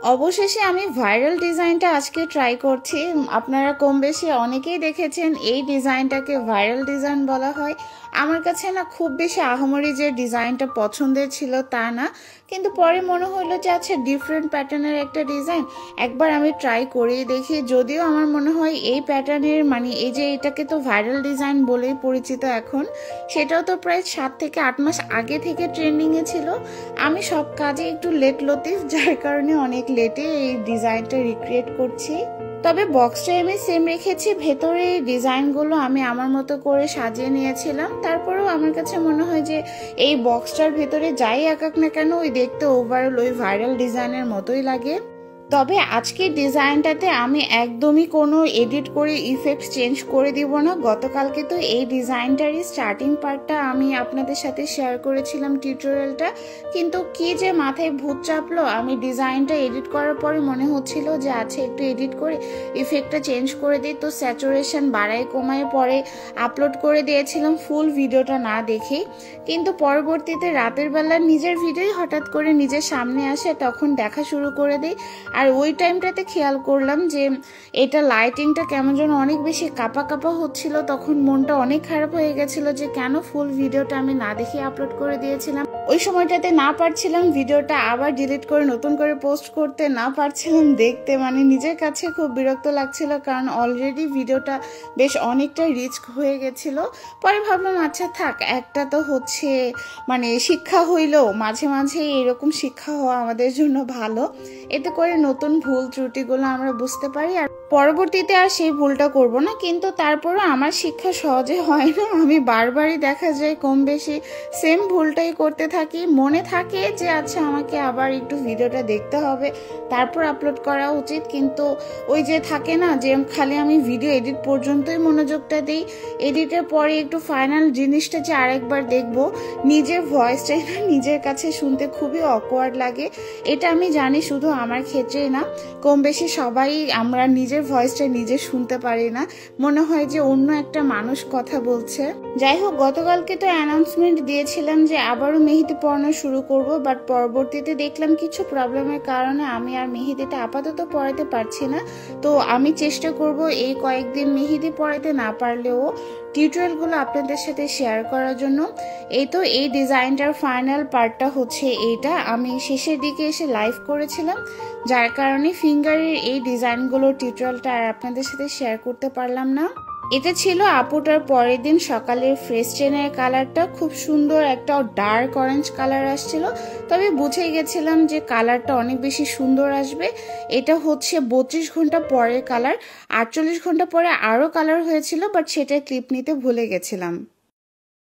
অবশেষে আমি ভাইরাল ডিজাইনটা আজকে ট্রাই করছি। আপনারা কম বেশি অনেকেই দেখেছেন এই ডিজাইনটাকে ভাইরাল ডিজাইন বলা হয়। আমার কাছে না খুব বেশি আহামরি যে ডিজাইনটা পছন্দের ছিল তা না, কিন্তু পরে মনে হলো যে আচ্ছা ডিফারেন্ট প্যাটার্নের একটা ডিজাইন, একবার আমি ট্রাই করেই দেখি। যদিও আমার মনে হয় এই প্যাটার্নের মানে এই যে এটাকে তো ভাইরাল ডিজাইন বলেই পরিচিত এখন, সেটাও তো প্রায় 7 থেকে 8 মাস আগে থেকে ট্রেন্ডিংয়ে ছিল। আমি সব কাজে একটু লেট লতিফ, যার কারণে অনেক লেটে এই ডিজাইনটা রিক্রিয়েট করছি। তবে বক্সটা আমি সেম রেখেছি, ভেতরে এই ডিজাইনগুলো আমি আমার মতো করে সাজিয়ে নিয়েছিলাম। তারপরেও আমার কাছে মনে হয় যে এই বক্সটার ভেতরে যাই আঁকাক না কেন ওই দেখতে ওভারঅল ওই ভাইরাল ডিজাইনের মতোই লাগে। তবে আজকের ডিজাইনটাতে আমি একদমই কোনো এডিট করে ইফেক্ট চেঞ্জ করে দিব না। গতকালকে তো এই ডিজাইনটারই স্টার্টিং পার্টটা আমি আপনাদের সাথে শেয়ার করেছিলাম টিউটোরিয়ালটা, কিন্তু কি যে মাথায় ভূত চাপলো, আমি ডিজাইনটা এডিট করার পরে মনে হচ্ছিল যে আচ্ছা একটু এডিট করে ইফেক্টটা চেঞ্জ করে দিই, তো স্যাচুরেশন বাড়ায় কমায় পরে আপলোড করে দিয়েছিলাম ফুল ভিডিওটা না দেখেই। কিন্তু পরবর্তীতে রাতের বেলা নিজের ভিডিওই হঠাৎ করে নিজের সামনে আসে, তখন দেখা শুরু করে দিই। আর ওই টাইমটাতে খেয়াল করলাম যে এটা লাইটিংটা কেমন যেন অনেক বেশি কাপা কাপা হচ্ছিল, তখন মনটা অনেক খারাপ হয়ে গেছিল যে কেন ফুল ভিডিওটা আমি না দেখে আপলোড করে দিয়েছিলাম। ওই সময়টাতে না পারছিলাম ভিডিওটা আবার ডিলিট করে নতুন করে পোস্ট করতে, না পারছিলাম দেখতে, মানে নিজের কাছে খুব বিরক্ত লাগছিল, কারণ অলরেডি ভিডিওটা বেশ অনেকটা রিচ হয়ে গেছিল। পরে ভাবলাম আচ্ছা থাক, একটা তো হচ্ছে মানে শিক্ষা হইলো, মাঝে মাঝে এরকম শিক্ষা হওয়া আমাদের জন্য ভালো, এতে করে নতুন ভুল ত্রুটিগুলো আমরা বুঝতে পারি আর পরবর্তীতে আর সেই ভুলটা করব না। কিন্তু তারপরে আমার শিক্ষা সহজে হয় না, আমি বারবারই দেখা যায় কম বেশি সেম ভুলটাই করতে থাকি। মনে থাকে যে আচ্ছা আমাকে আবার একটু ভিডিওটা দেখতে হবে, তারপর আপলোড করা উচিত, কিন্তু ওই যে থাকে না যে খালি আমি ভিডিও এডিট পর্যন্তই মনোযোগটা দিই, এডিটের পরে একটু ফাইনাল জিনিসটা যে আরেকবার দেখবো, নিজের ভয়েসটাই না নিজের কাছে শুনতে খুবই অকওয়ার্ড লাগে। এটা আমি জানি শুধু আমার ক্ষেত্রেই না, কম বেশি সবাই আমরা নিজের ভয়েসটা নিজে শুনতে পারি না, মনে হয় যে অন্য একটা মানুষ কথা বলছে। যাই হোক, গতকালকে তো অ্যানাউন্সমেন্ট দিয়েছিলাম যে আবারও মেহেদি পরানো শুরু করব, বাট পরবর্তীতে দেখলাম কিছু প্রবলেমের কারণে আমি আর মেহেদিটা আপাতত পরাতে পারছি না। তো আমি চেষ্টা করব এই কয়েকদিন মেহেদি পরাতে না পারলেও টিউটোরিয়ালগুলো আপনাদের সাথে শেয়ার করার জন্য। এই তো এই ডিজাইনটার ফাইনাল পার্টটা হচ্ছে এইটা, আমি শেষের দিকে এসে লাইভ করেছিলাম, যার কারণে ফিঙ্গারের এই ডিজাইনগুলোর টিউটোরিয়ালটা আর আপনাদের সাথে শেয়ার করতে পারলাম না। এটা ছিল আপুটার পরের দিন সকালের ফ্রেশ ট্রেনের কালারটা, খুব সুন্দর একটা ডার্ক অরেঞ্জ কালার আসছিল, তবে বুঝে গেছিলাম যে কালারটা অনেক বেশি সুন্দর আসবে। এটা হচ্ছে 32 ঘন্টা পরের কালার, 48 ঘন্টা পরে আরও কালার হয়েছিল, বাট সেটা ক্লিপ নিতে ভুলে গেছিলাম।